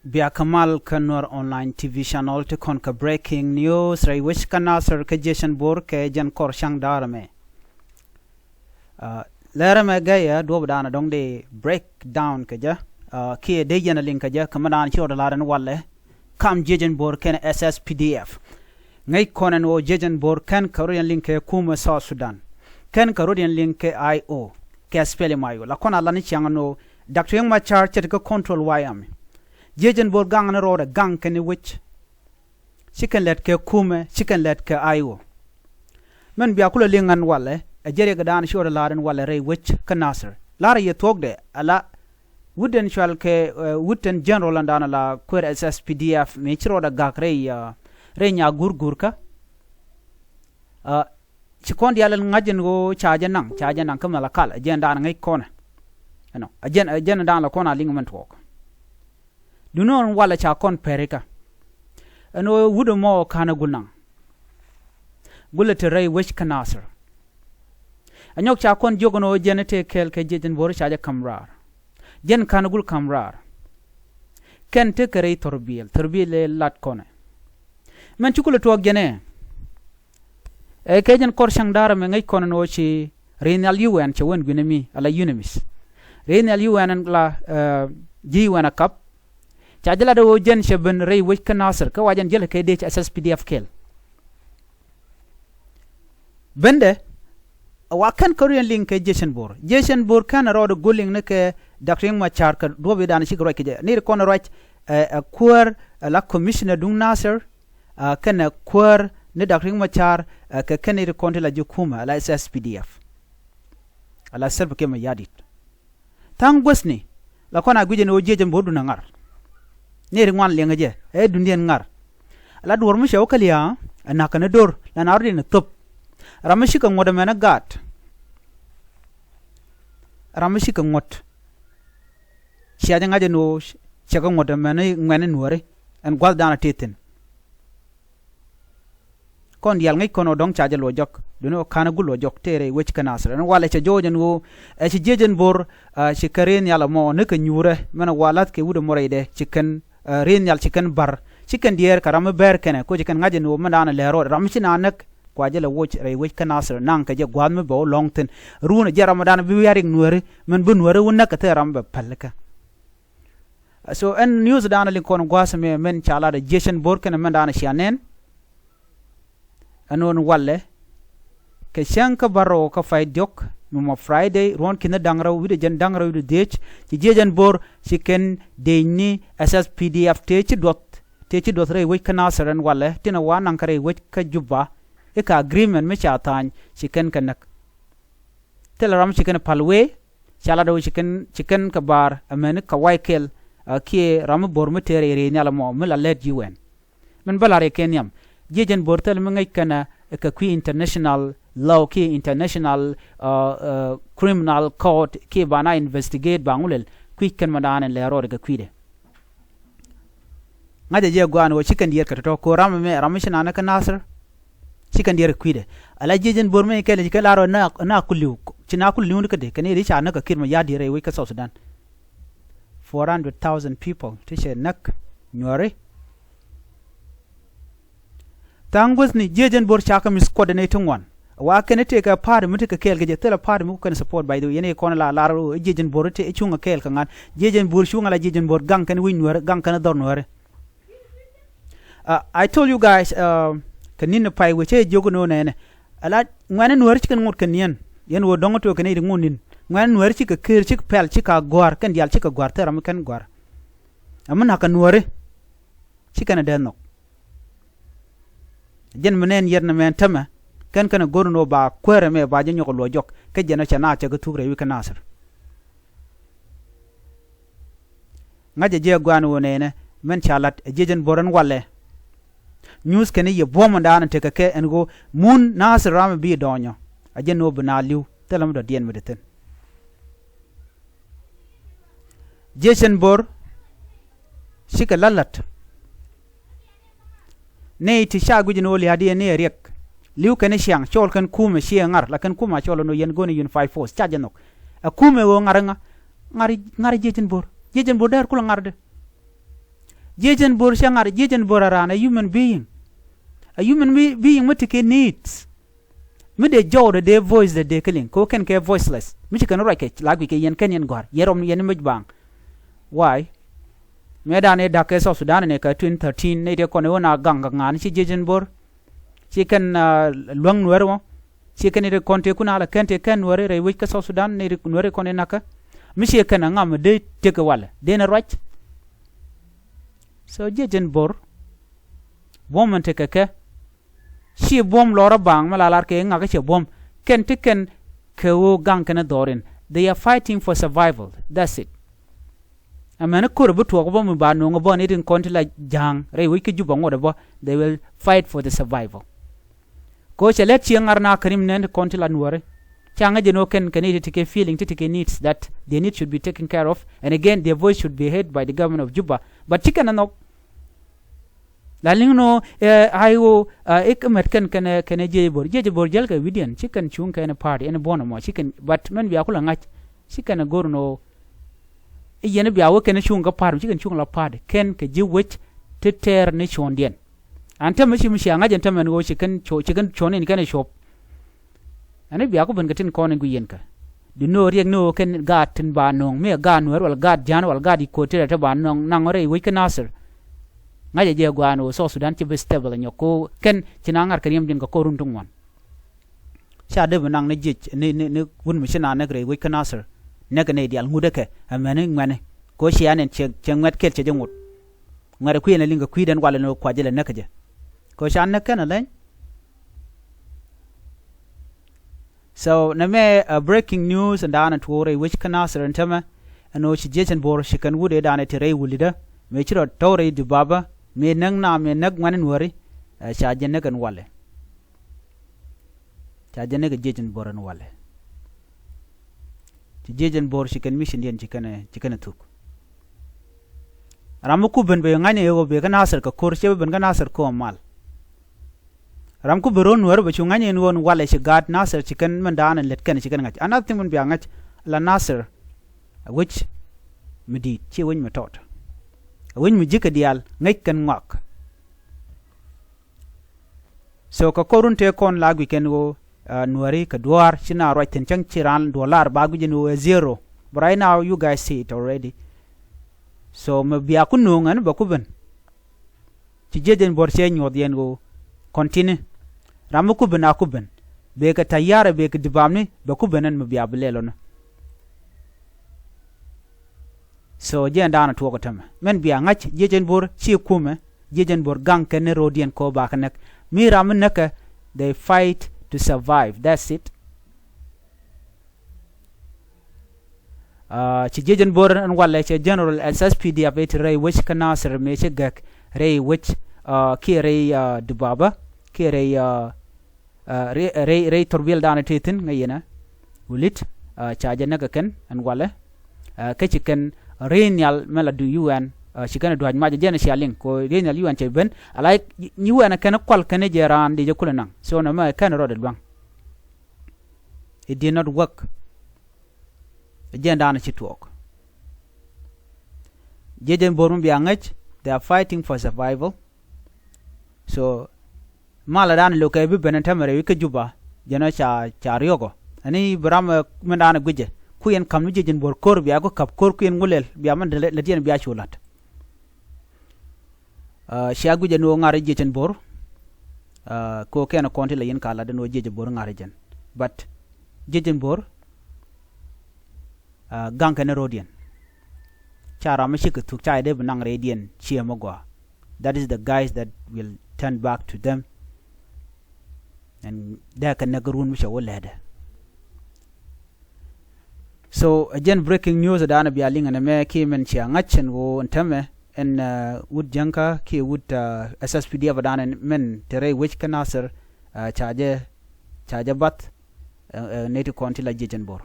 Bia Kamal Kanur online TV channel to conquer breaking news ray wish kanasar ke jeshan bor ke jan kor shang darame. Lera me gaya do dana dong de break down ke ja ki de jan link ja kamanan chor laran walle kam jeshan bor ken SSPDF. Ngay konan wo jeshan bor ken Korean link ke kuma South Sudan. Ken Korean link ke IO ke spele mayo la kona lani changano Dr. Yang Machar chet ko control wayam. Jejen bor gang na roda gang kene wich chicken let ke kume chicken let ke ayo men biya kula lingan wale a jere ga dan shore laden wale re wich kanasar lara ye togde ala wooden shal ke wooden general andana la kwer SSPDF me chiroda gak re nya gurgur ka chikondi yalal ngajen go chaja nang kamala kala jenda ngai kona no ajen dan la kona lingman tok dunon wala cha kon perika ano wudo mo kana gulnang gulete ray wish kanasar anyok cha kon jogono jenete kel ke jejen bor cha kamrar jen kana gul kamrar ken te kare torbil lat kone men chukule to gene e ke jen kor shang dara me ngai kono no chi renal UN che won gunemi ala unimis renal UN la ji wana kap Chajala do jen sheben ray wish kanasar ka wajan jel ke de SSPDF kel bende wakan Korean link ke jeshen bor kan ro do guling ne ke Dr. Yang Machar ka do be dan shi ro ke ne ko no right a quer la commissioner dung nasar kan a quer ne Dr. Yang Machar ka kan ne ko la jukuma la SSPDF ala serb ke ma yadit tang gosni la kona guje no jejen bor du na ngar neri ngwan lenga je e dundien ngar la dor mu shaw kaliya anaka na dor la nardi na top ramashi ka ngoda mena gat ramashi ka ngot shiya ngaje no shaga ngoda mena ngene nuore en gwal dana teten kon yal ngai kono dong chaje lo jok duno kana gulo jok tere wech kanasra no wala cha jojen wo e ci jejen bor ci karen yala mo ne ka nyure mena walat ke wudo morede ci ken rin yal chicken bar chicken dier karam ber kene ko chicken ngaje no mandana lero ramchi nanak kwaje la woch re wech kanasr nang ka je gwan me bo longten runa je ramadan bi yaring nuere men bu nuere wonna ka te rambe palka so en news dana lin kon gwasa me men chala da jeshen bor kene mandana shanen anon walle ke shanka baro ka fay dok mo Friday ron kina dangra wide jen dangra wide dech ci jejen bor ci ken de ni SSPDF techi dot re wech kanasaren wala tina wanan kare wech ka juba e ka agreement me chatan ci ken kanak telaram ci ken palwe chala do ci ken ka bar amen ka waikel ki ram bor me tere re nyala mo mela let UN men balare kenyam jejen bor tel me ngai kana ka qui international law ki international criminal court ki bana investigate bangulel quick kan madana le ro daga kwide ngade je gwan wo chicken dier ka to ko ram me ramishina na kanasar chicken dier kwide ala jejen bor me kele kala ro na kullu china kullu ka de kane ri cha na ka kirma ya dire we ka South Sudan 400,000 people tishe nak nyore tangos ni jejen bor chaka mis coordinating one wa kene te ka party mutu ka kel ge tela party mu kan support by the yene kon la laro jejen bor te chunga kel ka ngan jejen bor chunga la jejen bor gang kan win nuer gang kan dor nuer I told you guys kanin pai we che jogo no ne ala ngane nuer chikan ngut kan yen wo dongo to kan ngunin ngane nuer chika ker chik pel chika gwar kan dial chika gwar tera kan gwar amana kan nuer chikana denno jen menen yerna men tama kan kana gorno ba kwere me ba jenyo lo jok ke jena chana cha ga tugre wi kanasar ngaje je gwan wone ne men chalat jejen boran walle news kene ye bom ndana te ke en go mun nasar ram bi donyo ajen no bana liu telam do dien medeten jejen bor shika lalat ne ti shagu jino li hadi ne rek liu kene shiang chol kan kume shiang ngar la kan kuma cholo no yen goni unified force cha janok akume wo ngaranga ngari jejen bor dar kula ngarde jejen bor shangar jejen bor arana human being mutike needs mi de jawde de voice de killing ko ken ke voiceless mi ci kan roke lagi ke yen ken yen gor yerom yen mi bang why me dane dake so Sudan ne ka 2013 ne de ko ne wona gang ngan ci jejen bor ci kan luang Nuer mo ci kan de konte kuna la kente kan Nuer re wi ka so Sudan ne de Nuer ko ne naka mi ci kan ngam de teke wala de na roch so jejen bor woman teke ke she bom lora bang malalar ke nga ke bom ken tiken ke wo gang kana dorin they are fighting for survival that's it amana kur bu to ko mu ba no ngo ne din konti la jang re wi ke juba ngoda bo they will fight for the survival ko chele chi ngarna karim ne konti la nuore changa jeno ken ne tike feeling tike needs that they need should be taken care of and again their voice should be heard by the government of Juba but chicken no lalingno ayo ikmet ken jebor jel ka widian chicken chung ken party en bono mo chicken but men bi akula ngach chicken gorno yene bi awo ken chung ka party chicken chung la party ken ke jiwech te ter ne chondien anta mishi anga jenta men go chicken chone ni ken shop ane bi akubun gatin konen gu yenka du no riek no ken gatin ba nong me ga no wal gad jan wal gadi ko tere ta ba nong nangore wi ken nasir ngaje je gwano so Sudan ci be stable nyoko ken ci nangar karim din ko runtung wan sha de nang ne jej ne wun mi sina ne gre wi ken nasir ne ga ne dial ngudeke amene ngane ko shi anen che ngwat kel che jengut ngare ku yene linga ku den wala no kwajele ne kaje ko sha ne ken len so na me breaking news and ana tuore which kanasir ntama ano shi jechen bor shi kan wude dana tere wulida me chiro tore di baba me nang na me nag manen wori sha jenne kan wale sha jenne ga jechen boran wale ti jechen bor shi kan mission den chikana tuk ramuku ben be ngane yo be kanasir ka kor she ben kanasir ko mal ramku beron Nuer ba chunganye en won wale shi gad nasir chicken mandana let kan chicken ngach another thing mun bi ngach la nasir which midi chi won metot won mi jika dial ngai kan ngak so ka korun te kon lagwi ken go Nueri ka duar china right ten chang chiran dollar bagu jenu zero but right now you guys see it already so me bi akunu ngan ba kuben ci jejen bor che nyod yen go continue ramuku ben akuben be ka tayara be ka dibamni ba kubenan mu biya bulelo na so je ndana to ko tama men biya ngach jejen bor chi kume jejen bor gang ken rodien ko ba kanak mi ramun naka they fight to survive that's it ci jejen bor an wala ci general SSPDF et ray which kanasir me ci gak ray which ki ray dibaba ki ray ray torbil dana tetin ngayena wulit chaja naga ken an wala ke chicken renyal mela du UN chikana du hajma jena shaling ko renyal UN che ben alai UN ken kwal ken jeran de kulanang so na ma ken rodel bang it did not work agenda na chitwok jejen borum bi angach they are fighting for survival so mala dan lo kay bi benen tamare wi ka juba jeno cha riogo ani bram mendana guje ku yen kam jejen bor kor bi ago kap kor ku yen ngulel bi am le dien bi achulat sha guje no ngare jejen bor ko ken konti le yen kala de no jeje bor ngare jen but jejen bor ganka ne rodien chara ma shik tuk chai de benang redien chiamogwa that is the guys that will turn back to them and there can nagarun misha wolada so again breaking news adana bialing and me ki men chia ngachen wo ntame en wood janka ki wood SSPDF adana men tere which kanasir charge bat native county la jejen bor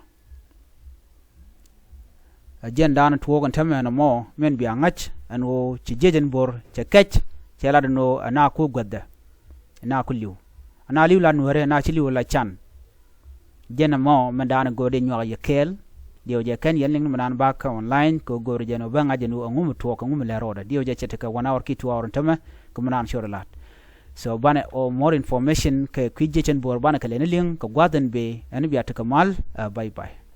again dana tuwo ntame na mo men bi angach and wo ci jejen bor ci kech ci la no ana ko godda na ko liw ana liw la Nuer na ci liw la chan jena mo men dana gode nyo ya kel dio je kan yen ling manan ba ka online ko gor je no ba ngajenu ngum to ko ngum le roda dio je chete ka 1 hour ki 2 hour tama ko manan shoralat so bana o more information ke kwijje chen bor bana ka len ling ko gwadan be an biya ta kamal bye bye